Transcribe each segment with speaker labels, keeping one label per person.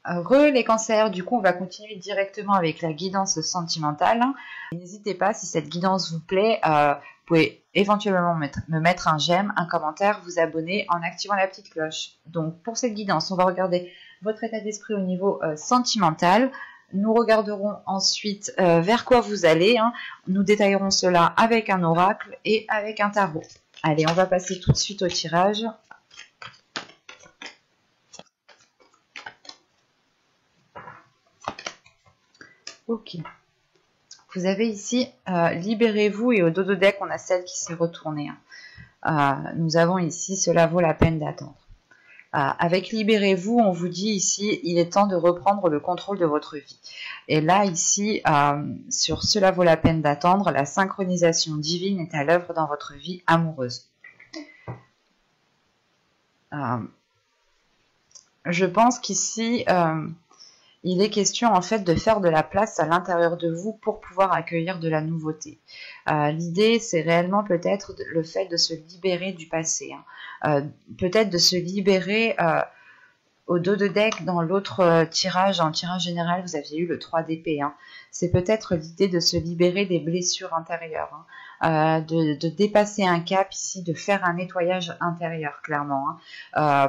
Speaker 1: Les cancers, du coup, on va continuer directement avec la guidance sentimentale. N'hésitez pas, si cette guidance vous plaît, vous pouvez éventuellement me mettre un j'aime, un commentaire, vous abonner en activant la petite cloche. Donc, pour cette guidance, on va regarder votre état d'esprit au niveau sentimental. Nous regarderons ensuite vers quoi vous allez. Nous détaillerons cela avec un oracle et avec un tarot. Allez, on va passer tout de suite au tirage. Ok. Vous avez ici libérez-vous et au dos de deck, on a celle qui s'est retournée. Nous avons ici cela vaut la peine d'attendre. Avec libérez-vous, on vous dit ici il est temps de reprendre le contrôle de votre vie. Et là ici, sur cela vaut la peine d'attendre, la synchronisation divine est à l'œuvre dans votre vie amoureuse. Je pense qu'ici, il est question en fait de faire de la place à l'intérieur de vous pour pouvoir accueillir de la nouveauté. L'idée, c'est réellement peut-être le fait de se libérer du passé. Peut-être de se libérer au dos de deck dans l'autre tirage, en tirage général, vous aviez eu le 3 d'épée. C'est peut-être l'idée de se libérer des blessures intérieures, de dépasser un cap ici, de faire un nettoyage intérieur, clairement.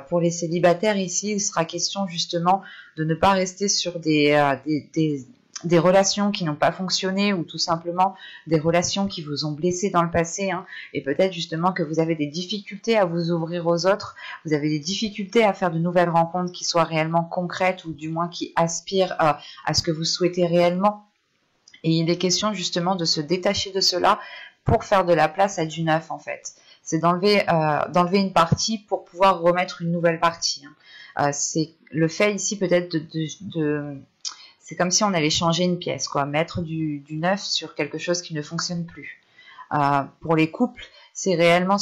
Speaker 1: Pour les célibataires ici, il sera question justement de ne pas rester sur des relations qui n'ont pas fonctionné ou tout simplement des relations qui vous ont blessé dans le passé, et peut-être justement que vous avez des difficultés à vous ouvrir aux autres, vous avez des difficultés à faire de nouvelles rencontres qui soient réellement concrètes ou du moins qui aspirent à ce que vous souhaitez réellement. Et il est question justement de se détacher de cela pour faire de la place à du neuf en fait. C'est d'enlever une partie pour pouvoir remettre une nouvelle partie. C'est le fait ici peut-être c'est comme si on allait changer une pièce, quoi, mettre du neuf sur quelque chose qui ne fonctionne plus. Pour les couples, c'est réellement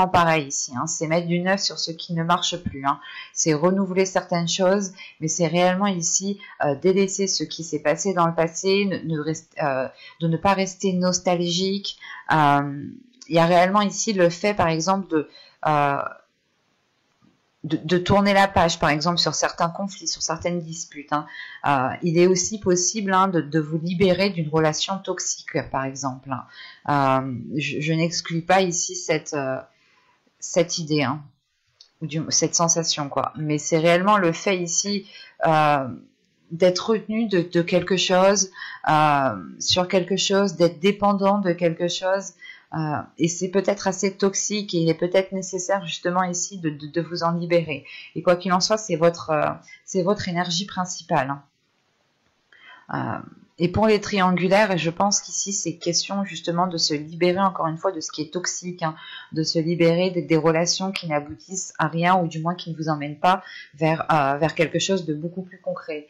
Speaker 1: pareil ici. C'est mettre du neuf sur ce qui ne marche plus. C'est renouveler certaines choses, mais c'est réellement ici délaisser ce qui s'est passé dans le passé, de ne pas rester nostalgique. Il y a réellement ici le fait, par exemple, de tourner la page, par exemple, sur certains conflits, sur certaines disputes. Il est aussi possible de vous libérer d'une relation toxique, par exemple. Je n'exclus pas ici cette idée, ou cette sensation, quoi. Mais c'est réellement le fait ici d'être retenu de quelque chose, sur quelque chose, d'être dépendant de quelque chose. Et c'est peut-être assez toxique et il est peut-être nécessaire justement ici de vous en libérer. Et quoi qu'il en soit, c'est votre énergie principale. Et pour les triangulaires, je pense qu'ici c'est question justement de se libérer encore une fois de ce qui est toxique, de se libérer des relations qui n'aboutissent à rien ou du moins qui ne vous emmènent pas vers quelque chose de beaucoup plus concret.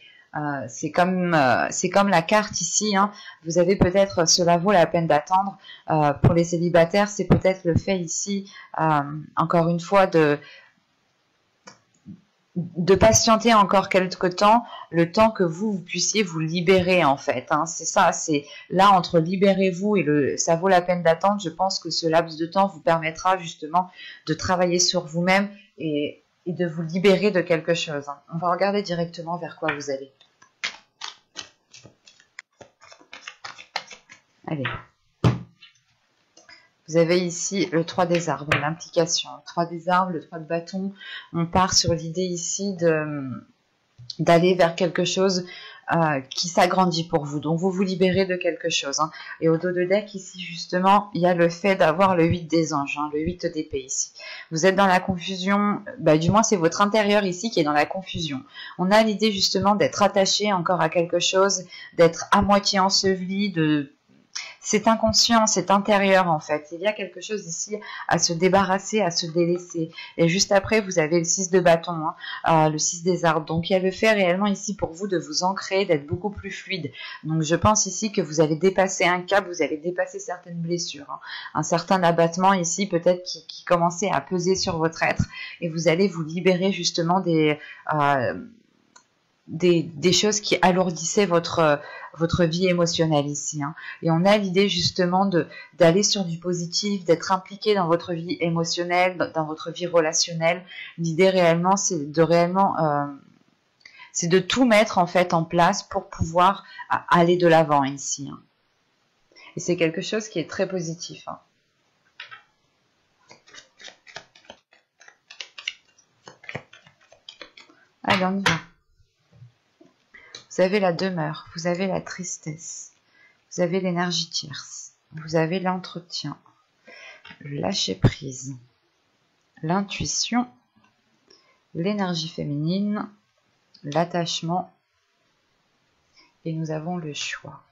Speaker 1: C'est comme la carte ici, vous avez peut-être, cela vaut la peine d'attendre. Pour les célibataires, c'est peut-être le fait ici, encore une fois, de patienter encore quelque temps, le temps que vous puissiez vous libérer en fait. C'est ça, c'est là entre libérez-vous et ça vaut la peine d'attendre. Je pense que ce laps de temps vous permettra justement de travailler sur vous-même et de vous libérer de quelque chose. On va regarder directement vers quoi vous allez. Allez. Vous avez ici le 3 des arbres, l'implication. Le 3 des arbres, le 3 de bâton. On part sur l'idée ici d'aller vers quelque chose qui s'agrandit pour vous. Donc, vous vous libérez de quelque chose. Et au dos de deck, ici, justement, il y a le fait d'avoir le 8 des anges, le 8 d'épée ici. Vous êtes dans la confusion, du moins, c'est votre intérieur ici qui est dans la confusion. On a l'idée, justement, d'être attaché encore à quelque chose, d'être à moitié enseveli, c'est inconscient, c'est intérieur en fait. Il y a quelque chose ici à se débarrasser, à se délaisser. Et juste après, vous avez le 6 de bâton, le 6 des arbres. Donc il y a le fait réellement ici pour vous de vous ancrer, d'être beaucoup plus fluide. Donc je pense ici que vous allez dépasser un cap, vous allez dépasser certaines blessures. Un certain abattement ici peut-être qui commençait à peser sur votre être. Et vous allez vous libérer justement des choses qui alourdissaient votre vie émotionnelle ici. Et on a l'idée justement d'aller sur du positif, d'être impliqué dans votre vie émotionnelle, dans votre vie relationnelle. L'idée réellement, c'est de réellement C'est de tout mettre en fait en place pour pouvoir aller de l'avant ici. Hein. Et c'est quelque chose qui est très positif. Hein. Allez, on y va. Vous avez la demeure, vous avez la tristesse, vous avez l'énergie tierce, vous avez l'entretien, le lâcher prise, l'intuition, l'énergie féminine, l'attachement, et nous avons le choix.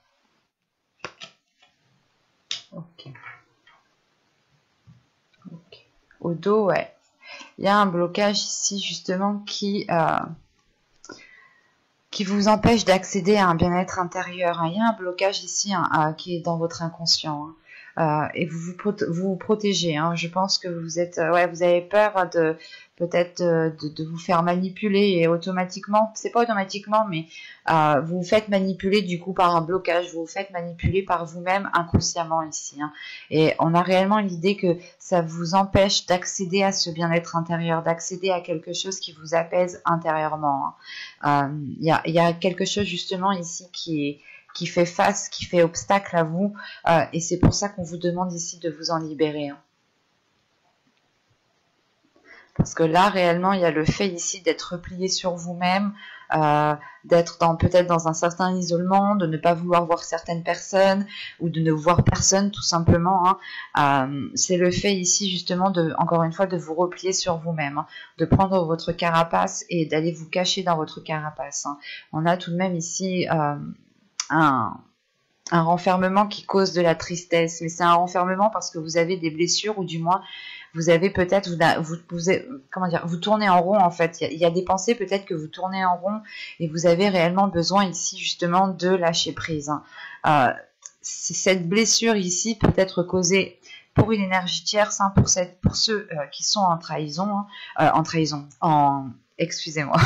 Speaker 1: Ok. Au dos, ouais. Il y a un blocage ici justement qui vous empêche d'accéder à un bien-être intérieur. Il y a un blocage ici qui est dans votre inconscient. Et vous vous protégez. Hein. Je pense que vous êtes, vous avez peur de peut-être de vous faire manipuler et automatiquement, c'est pas automatiquement, mais vous vous faites manipuler du coup par un blocage. Vous vous faites manipuler par vous-même inconsciemment ici. Hein. Et on a réellement l'idée que ça vous empêche d'accéder à ce bien-être intérieur, d'accéder à quelque chose qui vous apaise intérieurement. Hein. Il y a quelque chose justement ici qui fait face, qui fait obstacle à vous, et c'est pour ça qu'on vous demande ici de vous en libérer. Hein. Parce que là, réellement, il y a le fait ici d'être replié sur vous-même, d'être peut-être dans un certain isolement, de ne pas vouloir voir certaines personnes, ou de ne voir personne tout simplement. Hein. C'est le fait ici justement, encore une fois, de vous replier sur vous-même, hein, de prendre votre carapace et d'aller vous cacher dans votre carapace. Hein. On a tout de même ici un renfermement qui cause de la tristesse, mais c'est un renfermement parce que vous avez des blessures, ou du moins vous avez peut-être, vous tournez en rond en fait. Il y a des pensées peut-être que vous tournez en rond et vous avez réellement besoin ici justement de lâcher prise. Hein. Cette blessure ici peut être causée pour une énergie tierce, hein, pour ceux qui sont en trahison, hein, excusez-moi,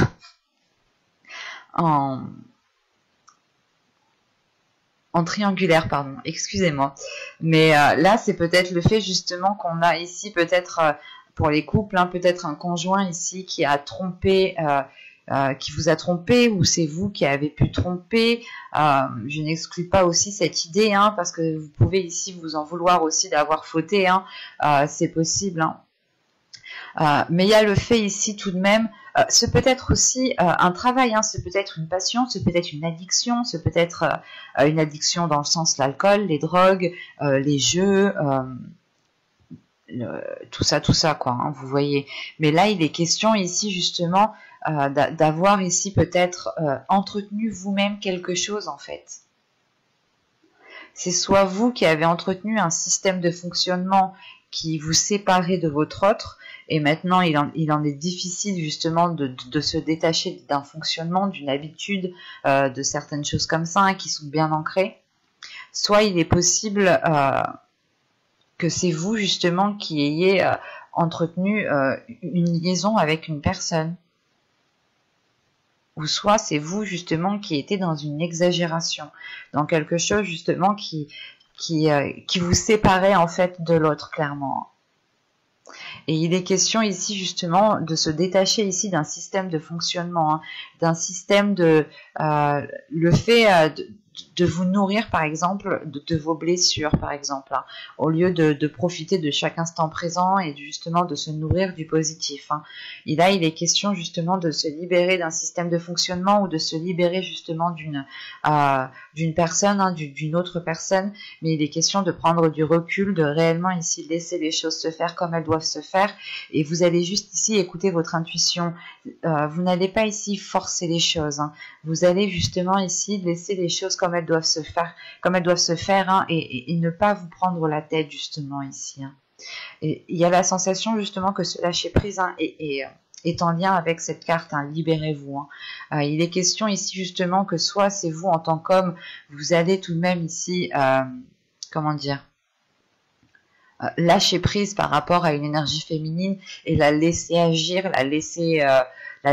Speaker 1: en triangulaire, pardon, excusez-moi. Mais là, c'est peut-être le fait justement qu'on a ici peut-être, pour les couples, hein, peut-être un conjoint ici qui a trompé, qui vous a trompé, ou c'est vous qui avez pu tromper. Je n'exclus pas aussi cette idée, hein, parce que vous pouvez ici vous en vouloir aussi d'avoir fauté, hein, c'est possible. Hein. Mais il y a le fait ici tout de même, ce peut être aussi un travail, hein, ce peut être une passion, ce peut être une addiction, ce peut être une addiction dans le sens l'alcool, les drogues, les jeux, tout ça quoi, hein, vous voyez. Mais là il est question ici justement d'avoir ici peut-être entretenu vous-même quelque chose en fait. C'est soit vous qui avez entretenu un système de fonctionnement qui vous séparait de votre autre, et maintenant il en est difficile justement de se détacher d'un fonctionnement, d'une habitude, de certaines choses comme ça, hein, qui sont bien ancrées. Soit il est possible que c'est vous justement qui ayez entretenu une liaison avec une personne. Ou soit c'est vous justement qui étiez dans une exagération, dans quelque chose justement qui vous séparait en fait de l'autre, clairement. Et il est question ici justement de se détacher ici d'un système de fonctionnement, hein, d'un système de le fait de vous nourrir par exemple de vos blessures par exemple, hein, au lieu de profiter de chaque instant présent et justement de se nourrir du positif. Hein. Et là il est question justement de se libérer d'un système de fonctionnement, ou de se libérer justement d'une personne, hein, d'une autre personne, mais il est question de prendre du recul, de réellement ici laisser les choses se faire comme elles doivent se faire, et vous allez juste ici écouter votre intuition. Vous n'allez pas ici forcer les choses, hein. Vous allez justement ici laisser les choses comme elles doivent se faire, hein, et ne pas vous prendre la tête justement ici. Hein. Et il y a la sensation justement que ce lâcher prise, hein, est en lien avec cette carte, hein, libérez-vous. Hein. Il est question ici justement que soit c'est vous en tant qu'homme, vous allez tout de même ici, lâcher prise par rapport à une énergie féminine et la laisser agir, la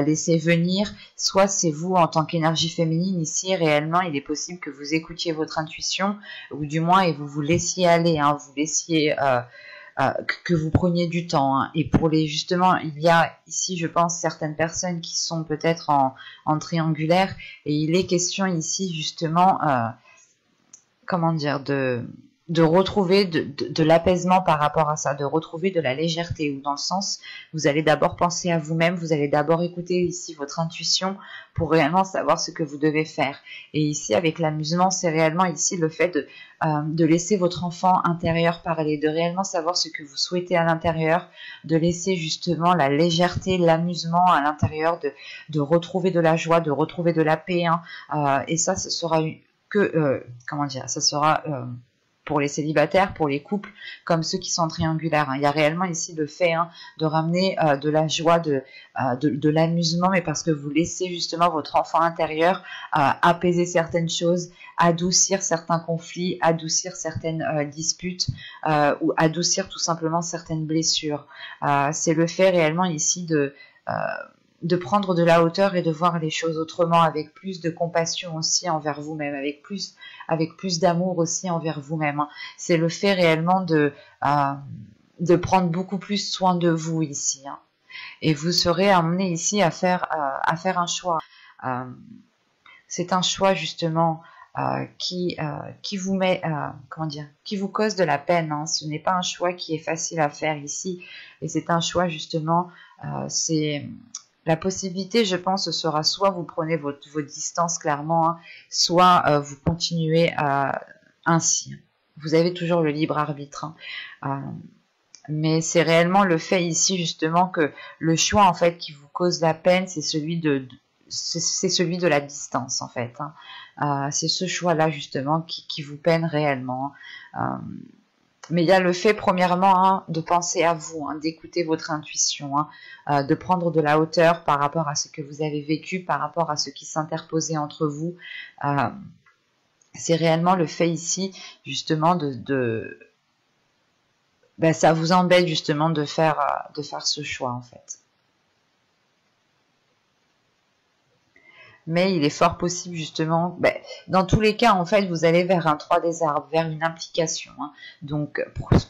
Speaker 1: laisser venir, soit c'est vous en tant qu'énergie féminine ici, réellement il est possible que vous écoutiez votre intuition, ou du moins et vous vous laissiez aller, hein, vous laissiez que vous preniez du temps, hein. Et pour les justement, il y a ici, je pense, certaines personnes qui sont peut-être en triangulaire, et il est question ici justement, comment dire, de retrouver de l'apaisement par rapport à ça, de retrouver de la légèreté, ou dans le sens, vous allez d'abord penser à vous-même, vous allez d'abord écouter ici votre intuition pour réellement savoir ce que vous devez faire. Et ici, avec l'amusement, c'est réellement ici le fait de laisser votre enfant intérieur parler, de réellement savoir ce que vous souhaitez à l'intérieur, de laisser justement la légèreté, l'amusement à l'intérieur, de retrouver de la joie, de retrouver de la paix, hein. Et ça, ce sera comment dire, ça sera pour les célibataires, pour les couples, comme ceux qui sont triangulaires, hein. Il y a réellement ici le fait, hein, de ramener de la joie, de l'amusement, mais parce que vous laissez justement votre enfant intérieur apaiser certaines choses, adoucir certains conflits, adoucir certaines disputes, ou adoucir tout simplement certaines blessures. C'est le fait réellement ici de prendre de la hauteur et de voir les choses autrement, avec plus de compassion aussi envers vous-même, avec plus d'amour aussi envers vous-même, hein. C'est le fait réellement de prendre beaucoup plus soin de vous ici, hein. Et vous serez amené ici à faire un choix. Euh, c'est un choix justement qui vous met, comment dire, qui vous cause de la peine, hein. Ce n'est pas un choix qui est facile à faire ici, et c'est un choix justement, c'est la possibilité, je pense, sera soit vous prenez vos distances clairement, hein, soit vous continuez ainsi. Vous avez toujours le libre arbitre, hein. Mais c'est réellement le fait ici justement que le choix en fait qui vous cause la peine, c'est celui c'est celui de la distance en fait, hein. C'est ce choix-là justement qui vous peine réellement, hein. Mais il y a le fait, premièrement, hein, de penser à vous, hein, d'écouter votre intuition, hein, de prendre de la hauteur par rapport à ce que vous avez vécu, par rapport à ce qui s'interposait entre vous. C'est réellement le fait ici, justement, ben, ça vous embête justement de faire ce choix, en fait. Mais il est fort possible justement, ben, dans tous les cas en fait vous allez vers un 3 des arbres, vers une implication, hein. Donc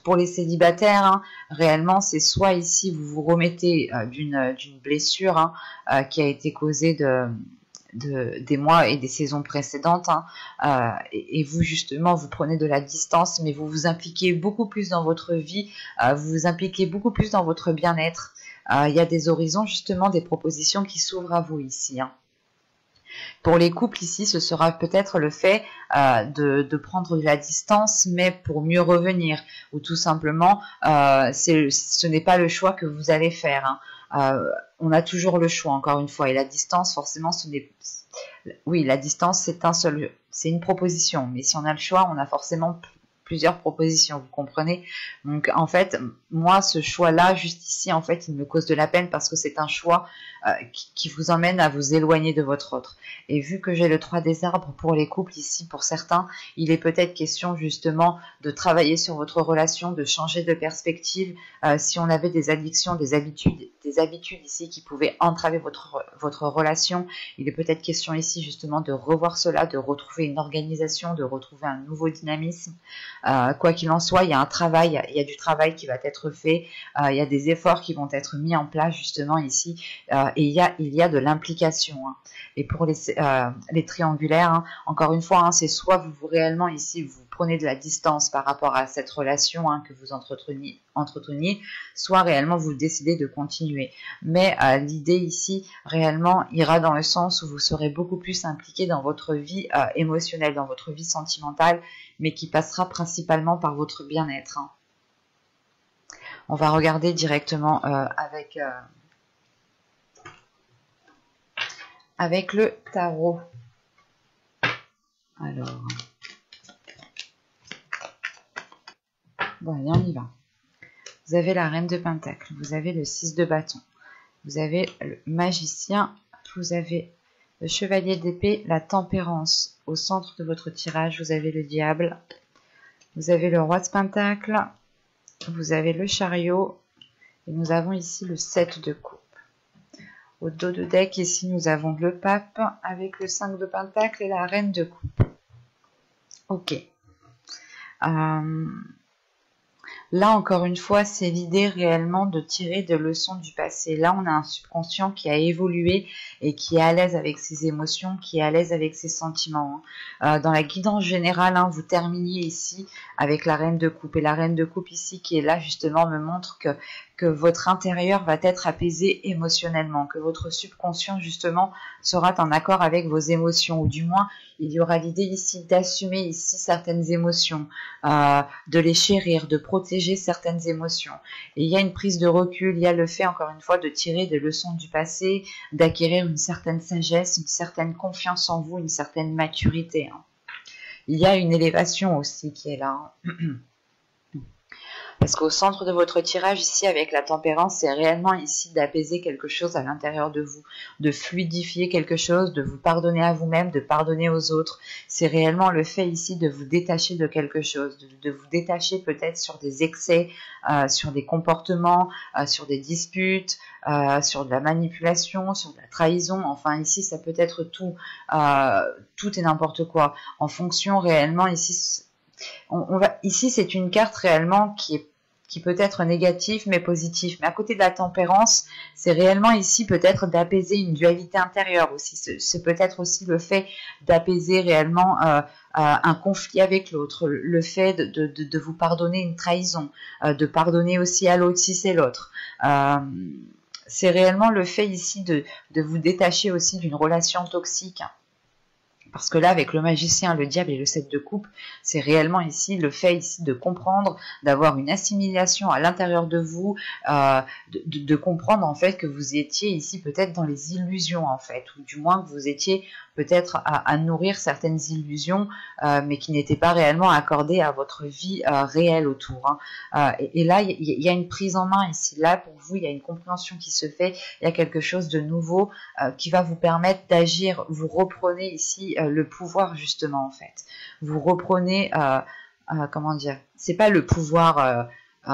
Speaker 1: pour les célibataires, hein, réellement c'est soit ici vous vous remettez d'une blessure, hein, qui a été causée des mois et des saisons précédentes, hein, et vous justement vous prenez de la distance, mais vous vous impliquez beaucoup plus dans votre vie, vous vous impliquez beaucoup plus dans votre bien-être. Il y a des horizons justement, des propositions qui s'ouvrent à vous ici, hein. Pour les couples ici, ce sera peut-être le fait de prendre de la distance, mais pour mieux revenir, ou tout simplement, ce n'est pas le choix que vous allez faire, hein. On a toujours le choix, encore une fois, et la distance, forcément, oui, la distance, c'est une proposition, mais si on a le choix, on a forcément plusieurs propositions, vous comprenez? Donc en fait, moi ce choix-là, juste ici, en fait, il me cause de la peine parce que c'est un choix qui vous emmène à vous éloigner de votre autre. Et vu que j'ai le 3 des arbres pour les couples ici, pour certains, il est peut-être question justement de travailler sur votre relation, de changer de perspective. Si on avait des addictions, des habitudes ici qui pouvaient entraver votre relation, il est peut-être question ici justement de revoir cela, de retrouver une organisation, de retrouver un nouveau dynamisme. Quoi qu'il en soit, il y a du travail qui va être fait, il y a des efforts qui vont être mis en place justement ici, et il y a de l'implication, hein. Et pour les triangulaires, hein, encore une fois, hein, c'est soit vous réellement ici vous prenez de la distance par rapport à cette relation, hein, que vous entreteniez, soit réellement vous décidez de continuer. Mais l'idée ici réellement ira dans le sens où vous serez beaucoup plus impliqué dans votre vie émotionnelle, dans votre vie sentimentale, mais qui passera principalement par votre bien-être, hein. On va regarder directement avec le tarot. Alors, bon, allez, on y va. Vous avez la reine de pentacle, vous avez le 6 de bâton, vous avez le magicien, vous avez le chevalier d'épée, la tempérance. Au centre de votre tirage, vous avez le diable, vous avez le roi de pentacle, vous avez le chariot, et nous avons ici le 7 de coupe. Au dos de deck, ici, nous avons le pape avec le 5 de pentacle et la reine de coupe. Ok. Là, encore une fois, c'est l'idée réellement de tirer des leçons du passé. Là, on a un subconscient qui a évolué et qui est à l'aise avec ses émotions, qui est à l'aise avec ses sentiments. Dans la guidance générale, hein, vous terminiez ici avec la reine de coupe. Et la reine de coupe ici, qui est là, justement, me montre que votre intérieur va être apaisé émotionnellement, que votre subconscient, justement, sera en accord avec vos émotions, ou du moins, il y aura l'idée ici d'assumer ici certaines émotions, de les chérir, de protéger certaines émotions. Et il y a une prise de recul, il y a le fait, encore une fois, de tirer des leçons du passé, d'acquérir une certaine sagesse, une certaine confiance en vous, une certaine maturité. Hein. Il y a une élévation aussi qui est là. Hein. Parce qu'au centre de votre tirage ici avec la tempérance, c'est réellement ici d'apaiser quelque chose à l'intérieur de vous, de fluidifier quelque chose, de vous pardonner à vous-même, de pardonner aux autres. C'est réellement le fait ici de vous détacher de quelque chose, de vous détacher peut-être sur des excès, sur des comportements, sur des disputes, sur de la manipulation, sur de la trahison. Enfin ici ça peut être tout, tout et n'importe quoi. En fonction réellement ici, ici c'est une carte réellement qui peut être négatif mais positif. Mais à côté de la tempérance, c'est réellement ici peut-être d'apaiser une dualité intérieure aussi. C'est peut-être aussi le fait d'apaiser réellement un conflit avec l'autre, le fait de vous pardonner une trahison, de pardonner aussi à l'autre si c'est l'autre. C'est réellement le fait ici de vous détacher aussi d'une relation toxique. Parce que là, avec le magicien, le diable et le 7 de coupe, c'est réellement ici le fait ici de comprendre, d'avoir une assimilation à l'intérieur de vous, de comprendre en fait que vous étiez ici peut-être dans les illusions en fait, ou du moins que vous étiez peut-être à nourrir certaines illusions, mais qui n'étaient pas réellement accordées à votre vie réelle autour. Hein. Et là, il y a une prise en main ici. Là, pour vous, il y a une compréhension qui se fait, il y a quelque chose de nouveau qui va vous permettre d'agir. Vous reprenez ici le pouvoir justement en fait. Vous reprenez, comment dire, c'est pas le pouvoir,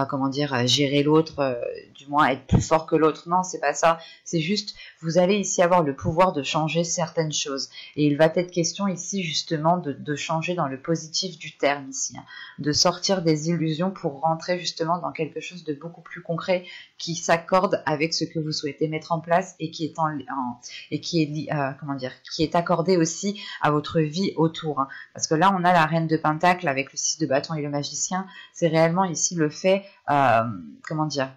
Speaker 1: comment dire, gérer l'autre, du moins être plus fort que l'autre. Non, c'est pas ça. C'est juste, vous allez ici avoir le pouvoir de changer certaines choses. Et il va être question ici justement de changer dans le positif du terme ici, hein, de sortir des illusions pour rentrer justement dans quelque chose de beaucoup plus concret qui s'accorde avec ce que vous souhaitez mettre en place et qui est et qui est comment dire, qui est accordé aussi à votre vie autour. Hein. Parce que là, on a la reine de Pentacle avec le 6 de bâton et le magicien. C'est réellement ici le fait, comment dire,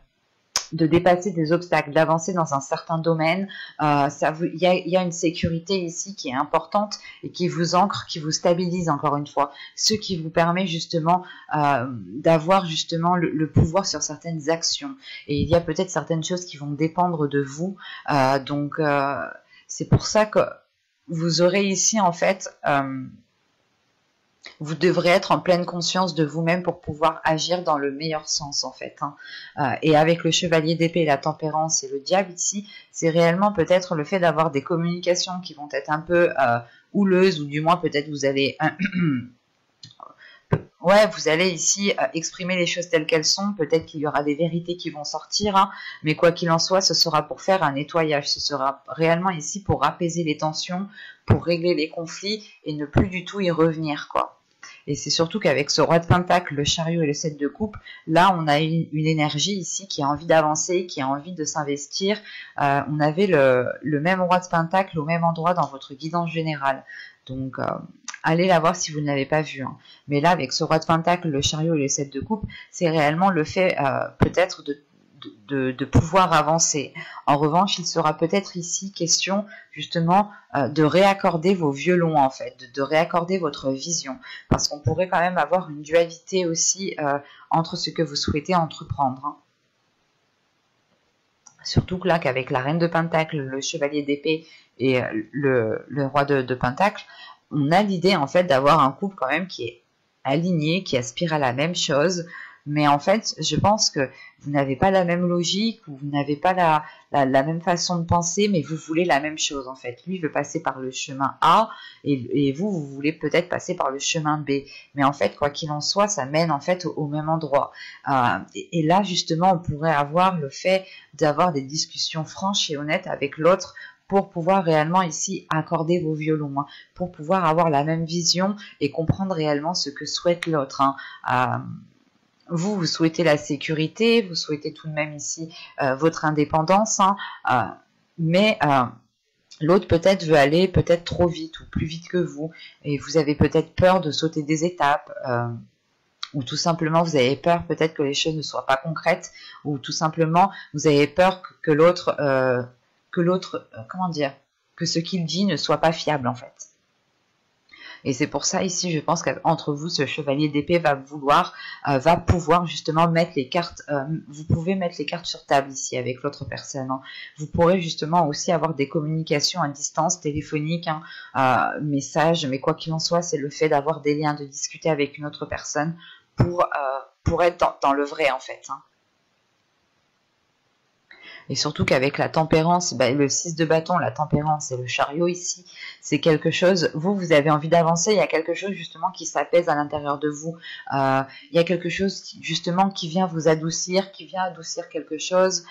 Speaker 1: de dépasser des obstacles, d'avancer dans un certain domaine. Il y a une sécurité ici qui est importante et qui vous ancre, qui vous stabilise encore une fois. Ce qui vous permet justement d'avoir justement le pouvoir sur certaines actions. Et il y a peut-être certaines choses qui vont dépendre de vous. Donc c'est pour ça que vous aurez ici en fait... vous devrez être en pleine conscience de vous-même pour pouvoir agir dans le meilleur sens en fait. Hein. Et avec le chevalier d'épée, la tempérance et le diable ici, c'est réellement peut-être le fait d'avoir des communications qui vont être un peu houleuses, ou du moins peut-être vous allez... ouais, vous allez ici exprimer les choses telles qu'elles sont, peut-être qu'il y aura des vérités qui vont sortir, hein, mais quoi qu'il en soit, ce sera pour faire un nettoyage, ce sera réellement ici pour apaiser les tensions, pour régler les conflits et ne plus du tout y revenir, quoi. Et c'est surtout qu'avec ce roi de pentacle, le chariot et le 7 de coupe, là on a une énergie ici qui a envie d'avancer, qui a envie de s'investir. On avait le même roi de pentacle au même endroit dans votre guidance générale. Donc allez la voir si vous ne l'avez pas vu. Hein. Mais là, avec ce roi de pentacle, le chariot et le 7 de coupe, c'est réellement le fait peut-être de pouvoir avancer. En revanche, il sera peut-être ici question justement de réaccorder vos violons en fait, de réaccorder votre vision, parce qu'on pourrait quand même avoir une dualité aussi entre ce que vous souhaitez entreprendre. Hein. Surtout que là, qu'avec la reine de pentacle, le chevalier d'épée et le roi de pentacle, on a l'idée en fait d'avoir un couple quand même qui est aligné, qui aspire à la même chose, mais en fait, je pense que vous n'avez pas la même logique, ou vous n'avez pas la même façon de penser, mais vous voulez la même chose en fait. Lui veut passer par le chemin A, et vous voulez peut-être passer par le chemin B. Mais en fait, quoi qu'il en soit, ça mène en fait au même endroit. Et là, justement, on pourrait avoir le fait d'avoir des discussions franches et honnêtes avec l'autre, pour pouvoir réellement ici accorder vos violons, hein, pour pouvoir avoir la même vision et comprendre réellement ce que souhaite l'autre. Hein. vous souhaitez la sécurité, vous souhaitez tout de même ici votre indépendance, hein, mais l'autre peut-être veut aller peut-être trop vite ou plus vite que vous, et vous avez peut-être peur de sauter des étapes, ou tout simplement vous avez peur peut-être que les choses ne soient pas concrètes, ou tout simplement vous avez peur que l'autre, comment dire, que ce qu'il dit ne soit pas fiable en fait. Et c'est pour ça ici, je pense qu'entre vous, ce chevalier d'épée va pouvoir justement mettre les cartes. Vous pouvez mettre les cartes sur table ici avec l'autre personne, hein. Vous pourrez justement aussi avoir des communications à distance, téléphoniques, hein, messages, mais quoi qu'il en soit, c'est le fait d'avoir des liens, de discuter avec une autre personne pour être dans le vrai en fait, hein. Et surtout qu'avec la tempérance, le 6 de bâton, la tempérance et le chariot ici, c'est quelque chose, vous avez envie d'avancer, il y a quelque chose justement qui s'apaise à l'intérieur de vous. Il y a quelque chose justement qui vient vous adoucir, qui vient adoucir quelque chose.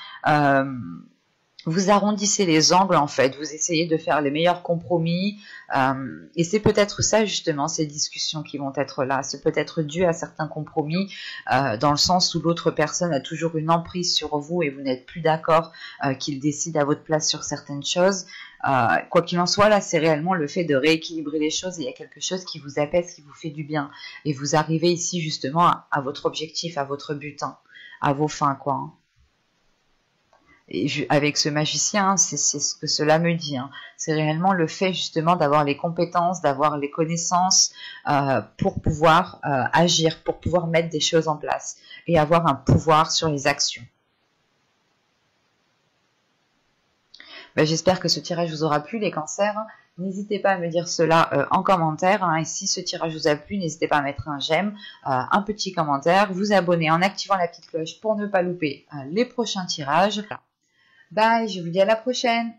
Speaker 1: Vous arrondissez les angles en fait, vous essayez de faire les meilleurs compromis, et c'est peut-être ça justement, ces discussions qui vont être là, c'est peut-être dû à certains compromis, dans le sens où l'autre personne a toujours une emprise sur vous et vous n'êtes plus d'accord qu'il décide à votre place sur certaines choses. Quoi qu'il en soit, là c'est réellement le fait de rééquilibrer les choses, et il y a quelque chose qui vous apaise, qui vous fait du bien, et vous arrivez ici justement à votre objectif, à votre but, hein, à vos fins quoi, hein. Et avec ce magicien, c'est ce que cela me dit, hein. C'est réellement le fait justement d'avoir les compétences, d'avoir les connaissances pour pouvoir agir, pour pouvoir mettre des choses en place et avoir un pouvoir sur les actions. J'espère que ce tirage vous aura plu les cancers. N'hésitez pas à me dire cela en commentaire, hein. Et si ce tirage vous a plu, n'hésitez pas à mettre un j'aime, un petit commentaire, vous abonner en activant la petite cloche pour ne pas louper les prochains tirages. Bye, je vous dis à la prochaine.